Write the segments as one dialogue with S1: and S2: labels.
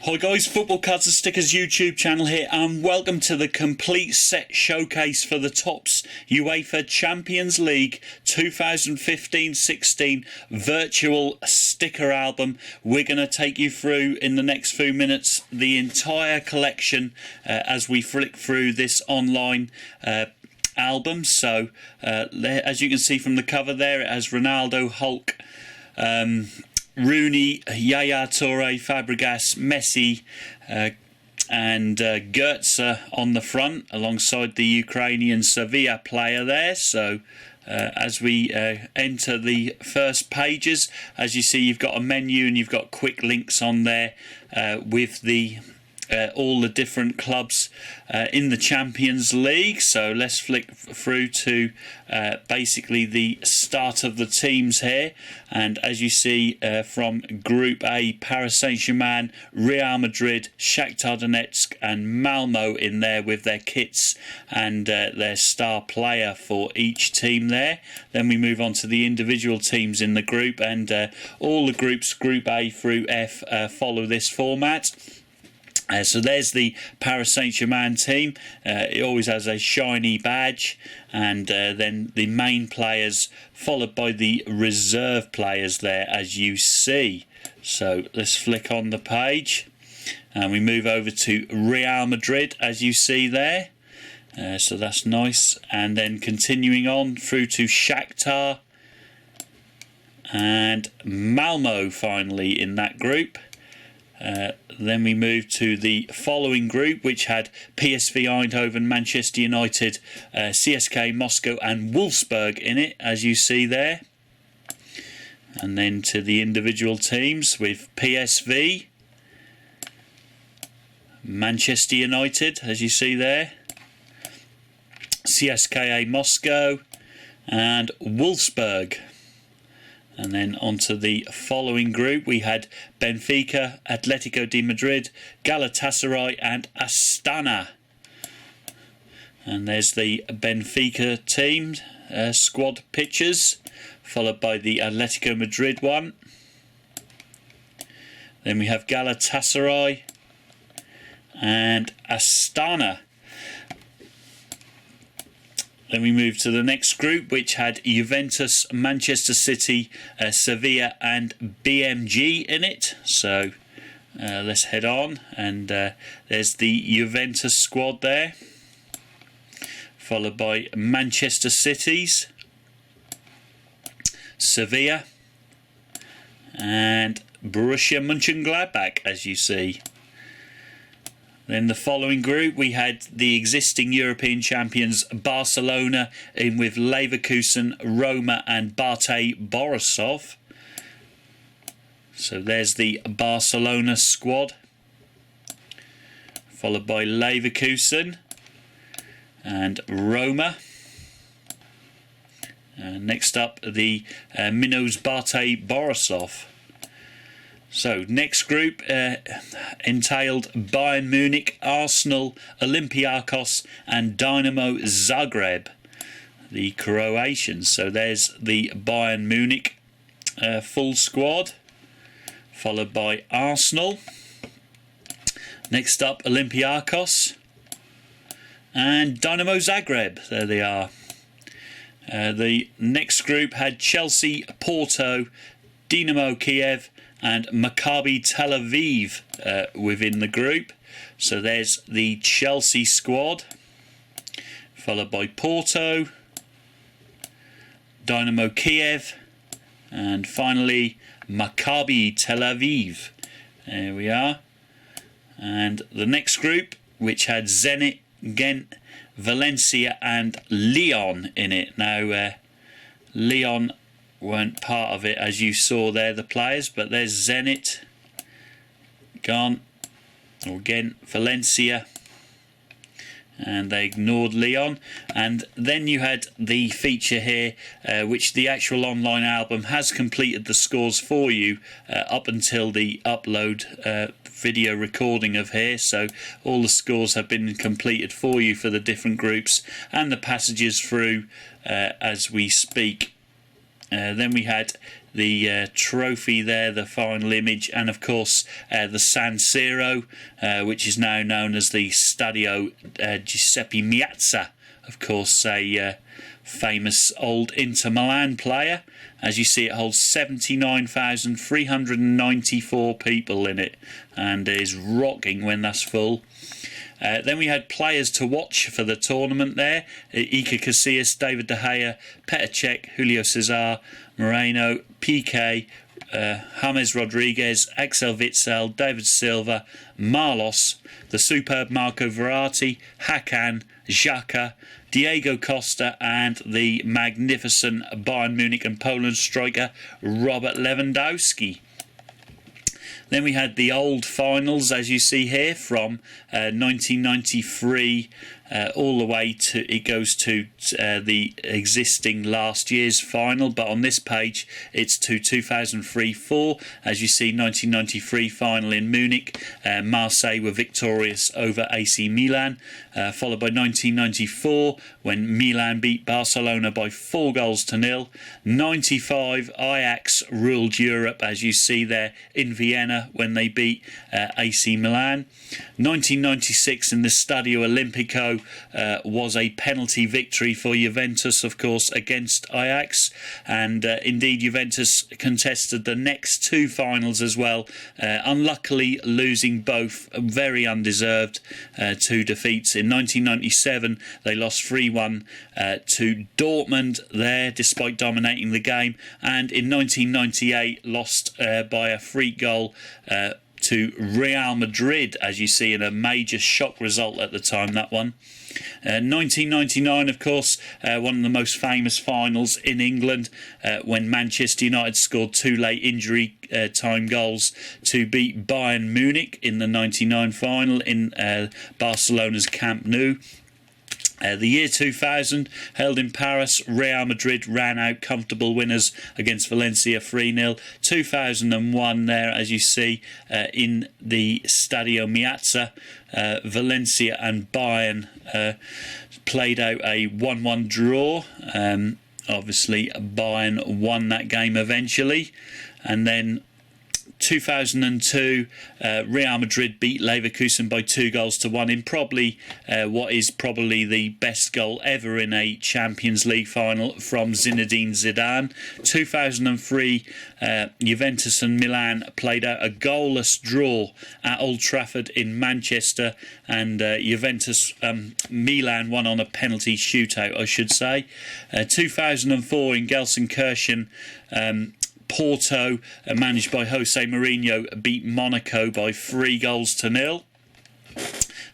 S1: Hi guys, Football Cards and Stickers YouTube channel here, and welcome to the complete set showcase for the Topps UEFA Champions League 2015-16 virtual sticker album. We're going to take you through in the next few minutes the entire collection as we flick through this online album. So as you can see from the cover there, it has Ronaldo, Hulk, Rooney, Yaya Toure, Fabregas, Messi and Goetze on the front alongside the Ukrainian Sevilla player there. So as we enter the first pages, as you see, you've got a menu and you've got quick links on there with the all the different clubs in the Champions League. So let's flick through to basically the start of the teams here, and as you see from Group A, Paris Saint-Germain, Real Madrid, Shakhtar Donetsk and Malmo in there with their kits and their star player for each team there. Then we move on to the individual teams in the group, and all the groups, Group A through F, follow this format. So there's the Paris Saint-Germain team. It always has a shiny badge, and then the main players followed by the reserve players there, as you see. So let's flick on the page and we move over to Real Madrid, as you see there. So that's nice. And then continuing on through to Shakhtar and Malmo finally in that group. Then we moved to the following group, which had PSV Eindhoven, Manchester United, CSKA Moscow and Wolfsburg in it, as you see there. And then to the individual teams with PSV, Manchester United, as you see there, CSKA Moscow and Wolfsburg. And then onto the following group, we had Benfica, Atletico de Madrid, Galatasaray and Astana. And there's the Benfica team squad pictures, followed by the Atletico Madrid one. Then we have Galatasaray and Astana. Then we move to the next group, which had Juventus, Manchester City, Sevilla and BMG in it. So let's head on, and there's the Juventus squad there, followed by Manchester City's, Sevilla and Borussia Mönchengladbach, as you see. Then the following group, we had the existing European champions Barcelona in with Leverkusen, Roma and Bate Borisov. So there's the Barcelona squad, followed by Leverkusen and Roma. Next up, the Minos Bate Borisov. So next group entailed Bayern Munich, Arsenal, Olympiacos and Dynamo Zagreb, the Croatians. So there's the Bayern Munich full squad, followed by Arsenal. Next up, Olympiacos and Dynamo Zagreb. There they are. The next group had Chelsea, Porto, Dinamo Kiev and Maccabi Tel Aviv within the group. So there's the Chelsea squad, followed by Porto, Dynamo Kiev and finally Maccabi Tel Aviv. There we are. And the next group, which had Zenit, Ghent, Valencia and Lyon in it. Now Lyon weren't part of it, as you saw there, the players, but there's Zenit, Ghent, Valencia, and they ignored Lyon. And then you had the feature here, which the actual online album has completed the scores for you up until the upload video recording of here. So all the scores have been completed for you for the different groups and the passages through as we speak. Then we had the trophy there, the final image, and of course the San Siro, which is now known as the Stadio Giuseppe Meazza, of course a famous old Inter Milan player. As you see, it holds 79,394 people in it and is rocking when that's full. Then we had players to watch for the tournament there. Iker Casillas, David De Gea, Petr Cech, Julio Cesar, Moreno, Piqué, James Rodriguez, Axel Witsel, David Silva, Marlos, the superb Marco Verratti, Hakan, Xhaka, Diego Costa, and the magnificent Bayern Munich and Poland striker Robert Lewandowski. Then we had the old finals, as you see here, from 1993 all the way to, it goes to the existing last year's final, but on this page it's to 2003-04. As you see, 1993 final in Munich, Marseille were victorious over AC Milan, followed by 1994 when Milan beat Barcelona by 4-0. 95, Ajax ruled Europe, as you see there, in Vienna when they beat AC Milan. 1996 in the Stadio Olimpico was a penalty victory for Juventus, of course, against Ajax, and indeed Juventus contested the next two finals as well, unluckily losing both, very undeserved, two defeats. In 1997 they lost 3-1 to Dortmund there, despite dominating the game, and in 1998 lost by a freak goal to Real Madrid, as you see, in a major shock result at the time, that one. 1999, of course, one of the most famous finals in England, when Manchester United scored two late injury time goals to beat Bayern Munich in the 99 final in Barcelona's Camp Nou. The year 2000, held in Paris, Real Madrid ran out comfortable winners against Valencia 3-0. 2001 there, as you see, in the Stadio Meazza, Valencia and Bayern played out a 1-1 draw. Obviously, Bayern won that game eventually. And then 2002, Real Madrid beat Leverkusen by 2-1 in probably what is probably the best goal ever in a Champions League final from Zinedine Zidane. 2003, Juventus and Milan played out a goalless draw at Old Trafford in Manchester, and Milan won on a penalty shootout, I should say. 2004 in Gelsenkirchen, Porto, managed by Jose Mourinho, beat Monaco by 3-0.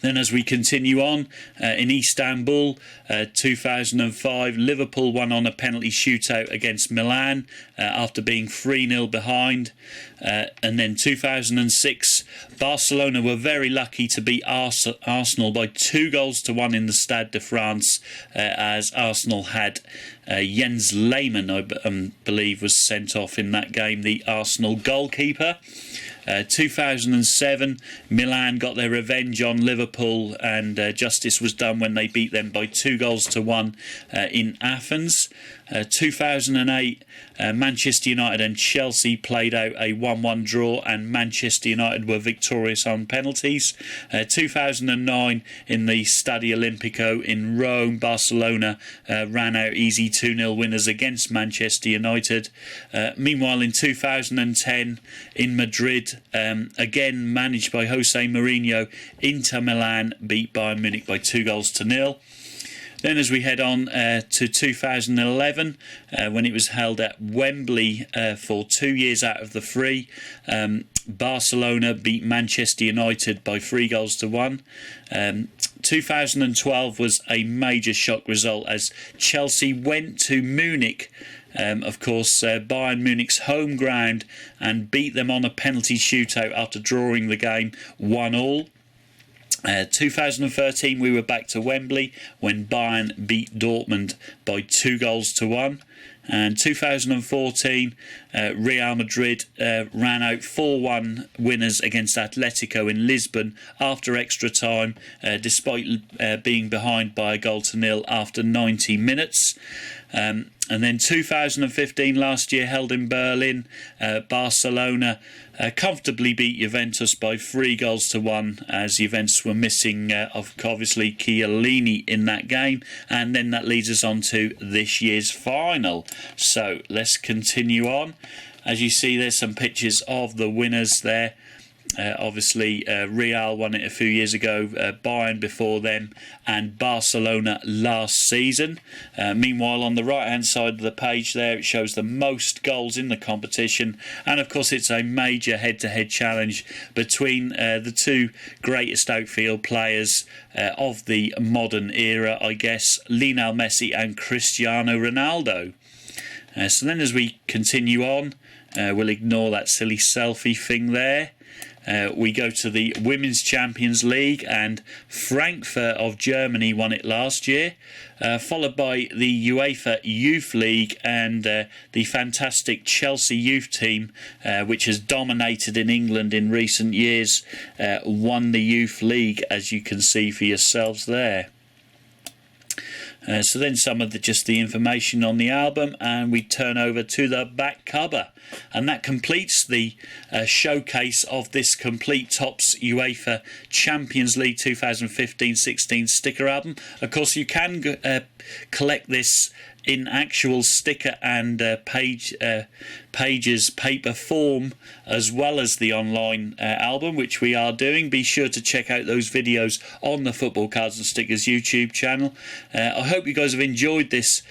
S1: Then as we continue on, in Istanbul, 2005, Liverpool won on a penalty shootout against Milan after being 3-0 behind. And then 2006, Barcelona were very lucky to beat Arsenal by 2-1 in the Stade de France, as Arsenal had Jens Lehmann, I believe, was sent off in that game, the Arsenal goalkeeper. 2007, Milan got their revenge on Liverpool, and justice was done when they beat them by 2-1 in Athens. 2008, Manchester United and Chelsea played out a 1-1 draw, and Manchester United were victorious on penalties. 2009, in the Stadio Olimpico in Rome, Barcelona ran out easy 2-0 winners against Manchester United. Meanwhile, in 2010, in Madrid, again managed by Jose Mourinho, Inter Milan beat Bayern Munich by 2-0. Then as we head on to 2011, when it was held at Wembley for 2 years out of the 3, Barcelona beat Manchester United by 3-1. 2012 was a major shock result as Chelsea went to Munich, of course, Bayern Munich's home ground, and beat them on a penalty shootout after drawing the game 1-1. 2013, we were back to Wembley when Bayern beat Dortmund by 2-1. And 2014, Real Madrid ran out 4-1 winners against Atletico in Lisbon after extra time, despite being behind by 1-0 after 90 minutes. And then 2015 last year, held in Berlin, Barcelona comfortably beat Juventus by 3-1, as Juventus were missing obviously Chiellini in that game. And then that leads us on to this year's final. So let's continue on. As you see, there's some pictures of the winners there. Obviously, Real won it a few years ago, Bayern before them, and Barcelona last season. Meanwhile, on the right-hand side of the page there, it shows the most goals in the competition. And, of course, it's a major head-to-head challenge between the two greatest outfield players of the modern era, I guess, Lionel Messi and Cristiano Ronaldo. So then as we continue on, we'll ignore that silly selfie thing there. We go to the Women's Champions League, and Frankfurt of Germany won it last year, followed by the UEFA Youth League and the fantastic Chelsea youth team, which has dominated in England in recent years, won the Youth League, as you can see for yourselves there. So then some of just the information on the album, and we turn over to the back cover, and that completes the showcase of this complete Topps UEFA Champions League 2015-16 sticker album. Of course, you can collect this in actual sticker and pages paper form, as well as the online album, which we are doing. Be sure to check out those videos on the Football Cards and Stickers YouTube channel. I hope you guys have enjoyed this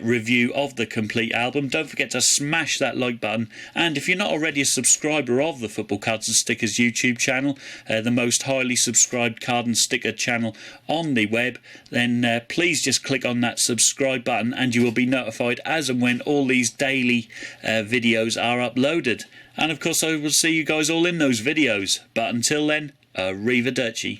S1: review of the complete album. Don't forget to smash that like button, and if you're not already a subscriber of the Football Cards and Stickers YouTube channel, the most highly subscribed card and sticker channel on the web, then please just click on that subscribe button, and you will be notified as and when all these daily videos are uploaded. And of course, I will see you guys all in those videos. But until then, arrivederci.